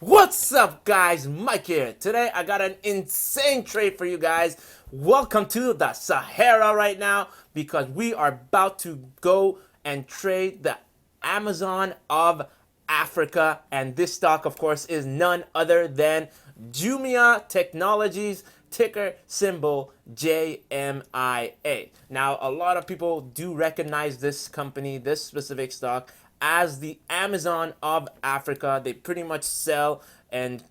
What's up, guys? Mike here. Today I got an insane trade for you guys. Welcome to the Sahara right now because we are about to go and trade the Amazon of Africa, and this stock of course is none other than JUMIA Technologies, ticker symbol JMIA. Now, a lot of people do recognize this company, this specific stock, as the Amazon of Africa. They pretty much sell, and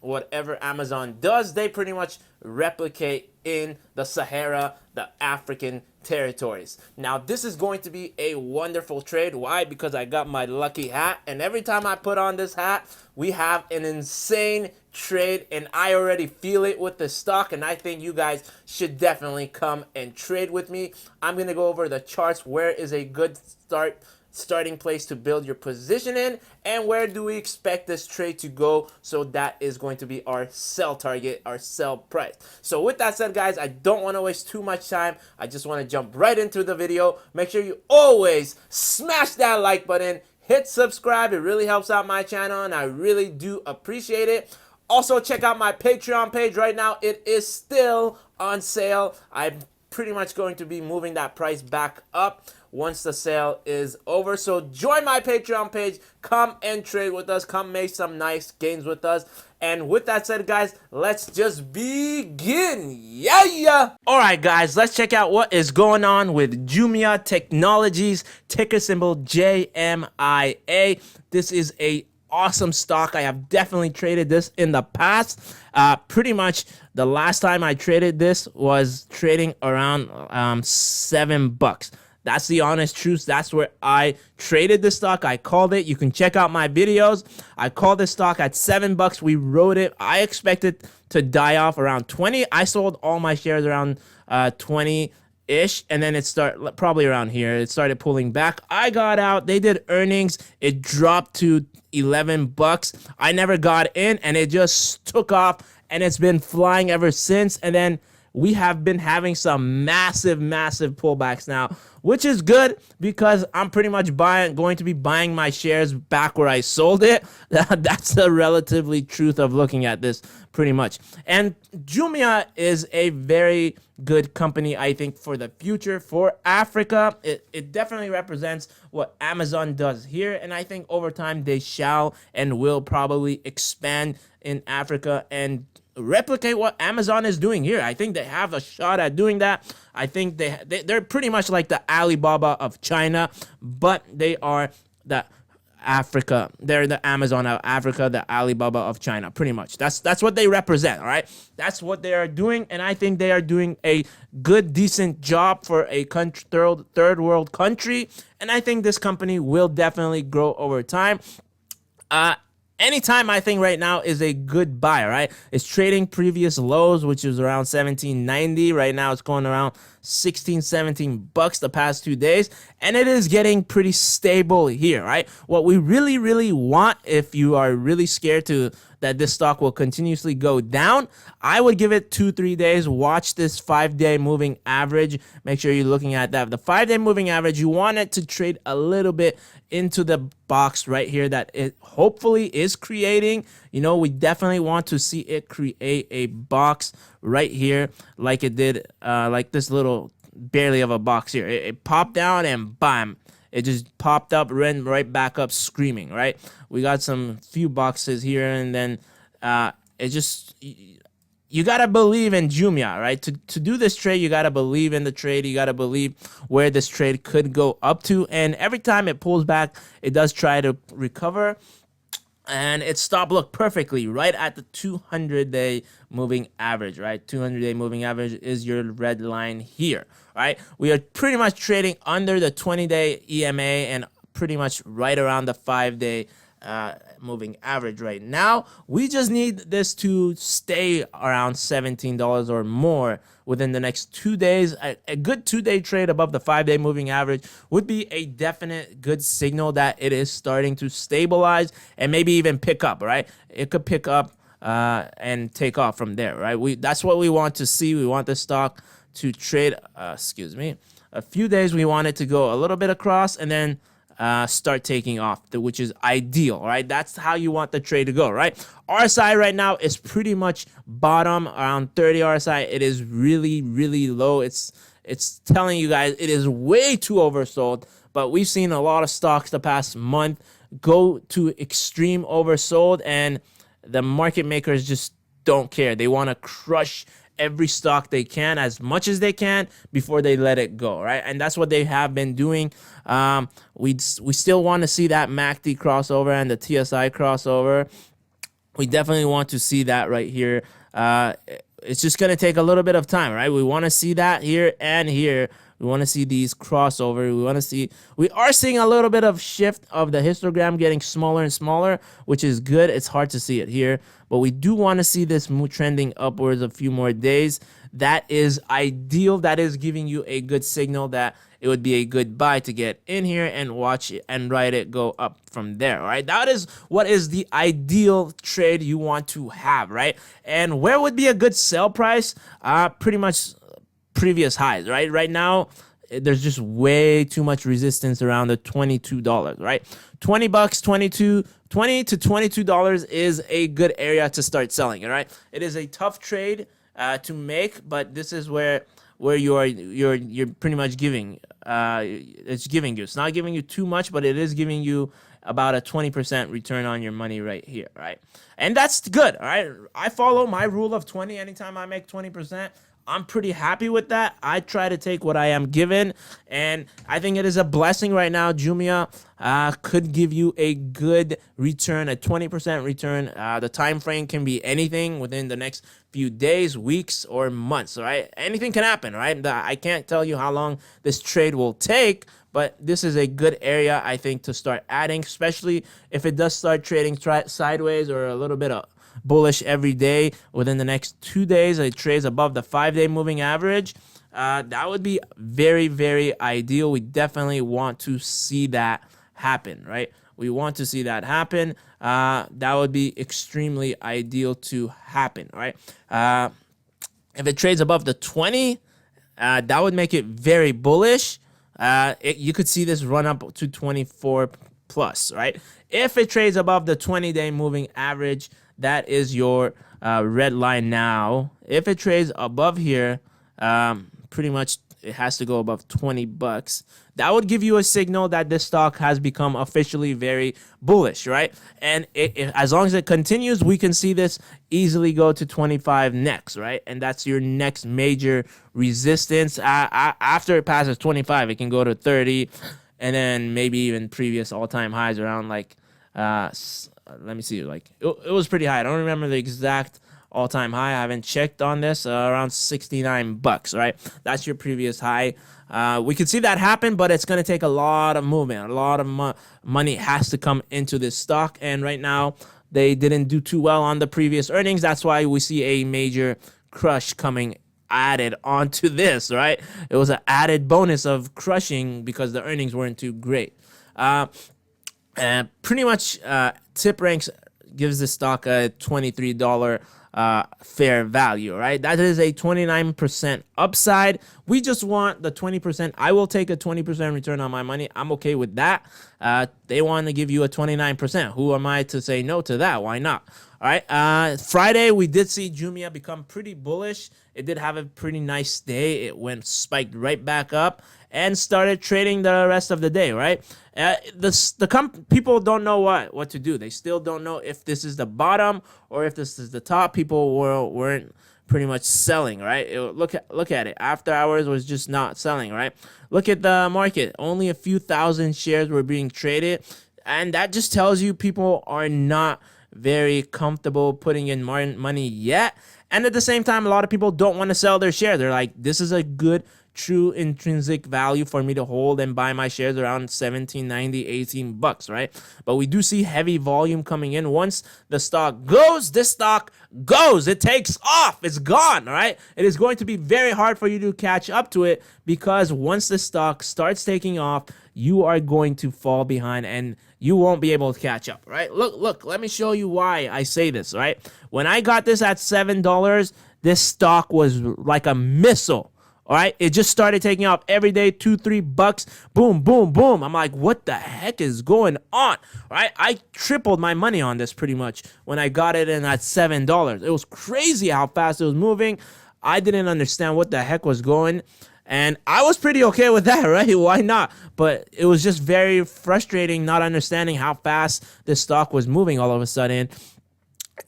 whatever Amazon does, they pretty much replicate in the Sahara, the African territories. Now, this is going to be a wonderful trade. Why? Because I got my lucky hat, and every time I put on this hat, we have an insane trade, and I already feel it with the stock, and I think you guys should definitely come and trade with me. I'm going to go over the charts. Where is a good starting place to build your position in, and where do we expect this trade to go? So that is going to be our sell target, our sell price. So with that said, guys, I don't want to waste too much time. I just want to jump right into the video. Make sure you always smash that like button, hit subscribe. It really helps out my channel, and I really do appreciate it. Also, check out my Patreon page right now. It is still on sale. I'm pretty much going to be moving that price back up once the sale is over. So join my Patreon page, come and trade with us, come make some nice gains with us. And with that said, guys, let's just begin. Yeah. All right, guys, let's check out what is going on with JUMIA Technologies, ticker symbol JMIA. This is a awesome stock. I have definitely traded this in the past. Pretty much the last time I traded this was trading around $7. That's the honest truth. That's where I traded the stock. I called it. You can check out my videos. I called this stock at $7. We wrote it. I expected to die off around 20. I sold all my shares around 20-ish, and then it started probably around here. It started pulling back. I got out. They did earnings. It dropped to $11. I never got in, and it just took off, and it's been flying ever since. And then we have been having some massive pullbacks now, which is good because I'm pretty much going to be buying my shares back where I sold it. That's the relatively truth of looking at this pretty much. And JUMIA is a very good company, I think, for the future for Africa. It definitely represents what Amazon does here, and I think over time they shall and will probably expand in Africa and replicate what Amazon is doing here. I think they have a shot at doing that. I think they're pretty much like the Alibaba of China, but they are the Africa. They're the Amazon of Africa, the Alibaba of China, pretty much. That's what they represent, all right? That's what they are doing, and I think they are doing a good, decent job for a country, third world country, and I think this company will definitely grow over time. Anytime I think right now is a good buy, right? It's trading previous lows, which is around $17.90. Right now it's going around $16-17 the past 2 days, and it is getting pretty stable here, right? What we really want, if you are really scared that this stock will continuously go down, I would give it 2-3 days. Watch this 5-day moving average. Make sure you're looking at that. The 5-day moving average, you want it to trade a little bit into the box right here that it hopefully is creating. You know, we definitely want to see it create a box right here like it did, like this little barely of a box here. It popped down and bam, it just popped up, ran right back up screaming, right? We got some few boxes here, and then it just, you got to believe in JUMIA, right? To do this trade, you got to believe in the trade. You got to believe where this trade could go up to. And every time it pulls back, it does try to recover. And it stopped, look, perfectly right at the 200-day moving average, right? 200-day moving average is your red line here, right? We are pretty much trading under the 20-day EMA and pretty much right around the 5-day moving average right now. We just need this to stay around $17 or more within the next 2 days. A good 2-day trade above the 5-day moving average would be a definite good signal that it is starting to stabilize and maybe even pick up, right? It could pick up and take off from there, right? That's what we want to see. We want the stock to trade, a few days. We want it to go a little bit across and then start taking off, which is ideal, right? That's how you want the trade to go, right? RSI right now is pretty much bottom around 30 RSI. It is really, really low. It's telling you guys it is way too oversold, but we've seen a lot of stocks the past month go to extreme oversold, and the market makers just don't care. They want to crush every stock they can as much as they can before they let it go, right? And that's what they have been doing. We still want to see that MACD crossover and the TSI crossover. We definitely want to see that right here. It's just going to take a little bit of time, right? We want to see that here and here. We want to see these crossover. We are seeing a little bit of shift of the histogram getting smaller and smaller, which is good. It's hard to see it here, but we do want to see this move trending upwards a few more days. That is ideal. That is giving you a good signal that it would be a good buy to get in here and watch it and ride it go up from there. All right, that is what is the ideal trade you want to have, right? And where would be a good sell price? Pretty much previous highs, right? Right now, there's just way too much resistance around the $22, right? 20 bucks, 20 to $22 is a good area to start selling, all right? It is a tough trade to make, but this is where you're pretty much giving. It's giving you. It's not giving you too much, but it is giving you about a 20% return on your money right here, right? And that's good, all right? I follow my rule of 20 anytime I make 20%. I'm pretty happy with that. I try to take what I am given, and I think it is a blessing right now. JUMIA could give you a good return, a 20% return. The time frame can be anything within the next few days, weeks, or months, all right? Anything can happen, right? I can't tell you how long this trade will take, but this is a good area, I think, to start adding, especially if it does start trading sideways or a little bit of bullish every day. Within the next 2 days, it trades above the 5-day moving average. That would be very, very ideal. We definitely want to see that happen, right? We want to see that happen. That would be extremely ideal to happen, right? If it trades above the 20, that would make it very bullish. You could see this run up to 24 plus, right? If it trades above the 20-day moving average, that is your red line now. If it trades above here, pretty much it has to go above 20 bucks. That would give you a signal that this stock has become officially very bullish, right? And as long as it continues, we can see this easily go to 25 next, right? And that's your next major resistance. After it passes 25, it can go to 30, and then maybe even previous all-time highs around like let me see, like it was pretty high. I don't remember the exact all-time high. I haven't checked on this. Around 69 bucks, right? That's your previous high. We could see that happen, but it's going to take a lot of movement. A lot of money has to come into this stock, and right now they didn't do too well on the previous earnings. That's why we see a major crush coming added onto this, right? It was an added bonus of crushing because the earnings weren't too great. Pretty much Tip Ranks gives the stock a $23 fair value, right? That is a 29% upside. We just want the 20%. I will take a 20% return on my money. I'm okay with that. They want to give you a 29%. Who am I to say no to that? Why not? All right. Friday, we did see JUMIA become pretty bullish. It did have a pretty nice day. It spiked right back up and started trading the rest of the day, right? People don't know what to do. They still don't know if this is the bottom or if this is the top. People weren't pretty much selling, right? Look at it. After hours was just not selling, right? Look at the market. Only a few thousand shares were being traded, and that just tells you people are not very comfortable putting in money yet. And at the same time, a lot of people don't want to sell their shares. They're like, this is a good true intrinsic value for me to hold and buy my shares around 17, 90, 18 bucks, right? But we do see heavy volume coming in. Once the stock goes, this stock goes. It takes off. It's gone, all right? It is going to be very hard for you to catch up to it, because once the stock starts taking off, you are going to fall behind and you won't be able to catch up, right? Look, let me show you why I say this, right? When I got this at $7, this stock was like a missile All right, it just started taking off every day, $2-3, boom, boom, boom. I'm like, what the heck is going on? All right, I tripled my money on this pretty much when I got it in at $7. It was crazy how fast it was moving. I didn't understand what the heck was going, and I was pretty okay with that, right? Why not? But it was just very frustrating not understanding how fast this stock was moving all of a sudden.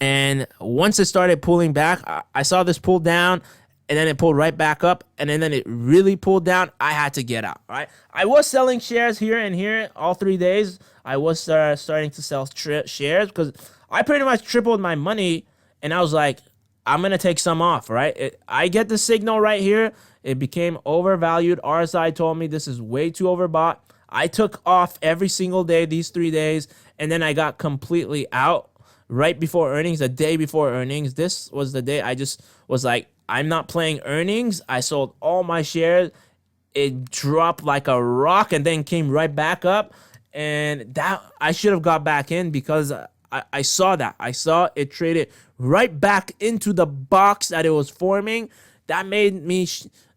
And once it started pulling back, I saw this pull down, and then it pulled right back up, and then it really pulled down. I had to get out, right? I was selling shares here and here all 3 days. I was starting to sell shares because I pretty much tripled my money, and I was like, I'm going to take some off, right? I get the signal right here. It became overvalued. RSI told me this is way too overbought. I took off every single day these 3 days, and then I got completely out right before earnings, a day before earnings. This was the day I just was like, I'm not playing earnings. I sold all my shares. It dropped like a rock and then came right back up. And that I should have got back in because I saw that. I saw it traded right back into the box that it was forming. That made me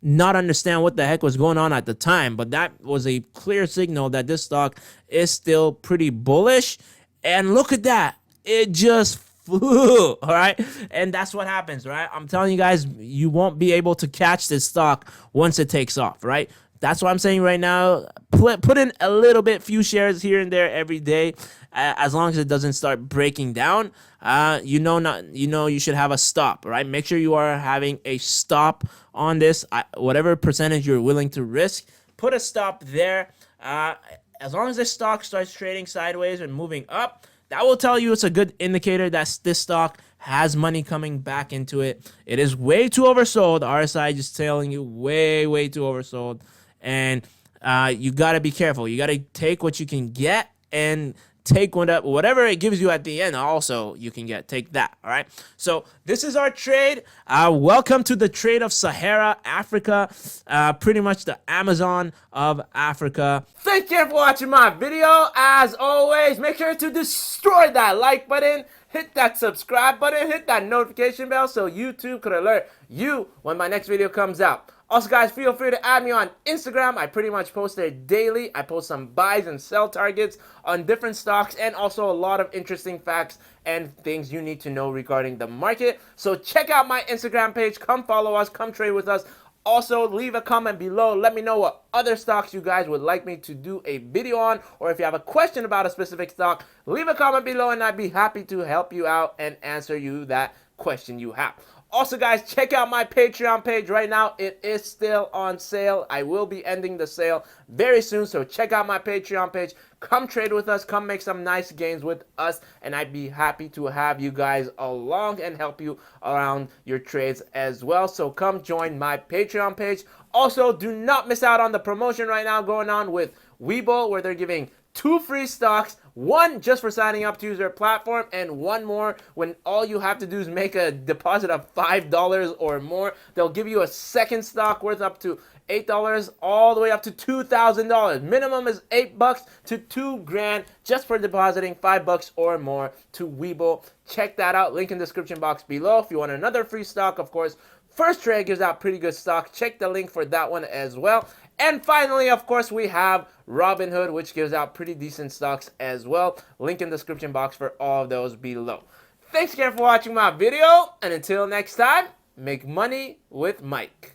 not understand what the heck was going on at the time. But that was a clear signal that this stock is still pretty bullish. And look at that. It just flew, all right? And that's what happens, right? I'm telling you guys, you won't be able to catch this stock once it takes off, right? That's what I'm saying right now. Put in a little bit, few shares here and there every day, as long as it doesn't start breaking down. You should have a stop, right? Make sure you are having a stop on this. Whatever percentage you're willing to risk, put a stop there. As long as this stock starts trading sideways and moving up, that will tell you it's a good indicator that this stock has money coming back into it. It is way too oversold. RSI just telling you way, way too oversold. And you got to be careful. You got to take what you can get and take whatever it gives you at the end also you can get. Take that, all right? So this is our trade. Welcome to the trade of Sahara, Africa. Pretty much the Amazon of Africa. Thank you for watching my video. As always, make sure to destroy that like button. Hit that subscribe button. Hit that notification bell so YouTube could alert you when my next video comes out. Also, guys, feel free to add me on Instagram. I pretty much post there daily. I post some buys and sell targets on different stocks and also a lot of interesting facts and things you need to know regarding the market. So check out my Instagram page. Come follow us. Come trade with us. Also, leave a comment below. Let me know what other stocks you guys would like me to do a video on, or if you have a question about a specific stock, leave a comment below and I'd be happy to help you out and answer you that question you have. Also, guys, check out my Patreon page right now. It is still on sale. I will be ending the sale very soon, so check out my Patreon page. Come trade with us. Come make some nice gains with us, and I'd be happy to have you guys along and help you around your trades as well. So come join my Patreon page. Also, do not miss out on the promotion right now going on with WeBull, where they're giving 2 free stocks, 1 just for signing up to use their platform, and 1 more when all you have to do is make a deposit of $5 or more. They'll give you a second stock worth up to $8 all the way up to $2,000. Minimum is $8 to $2,000 just for depositing $5 or more to WeBull. Check that out. Link in the description box below. If you want another free stock, of course, FirstTrade gives out pretty good stock. Check the link for that one as well. And finally, of course, we have Robinhood, which gives out pretty decent stocks as well. Link in the description box for all of those below. Thanks again for watching my video, and until next time, make money with Mike.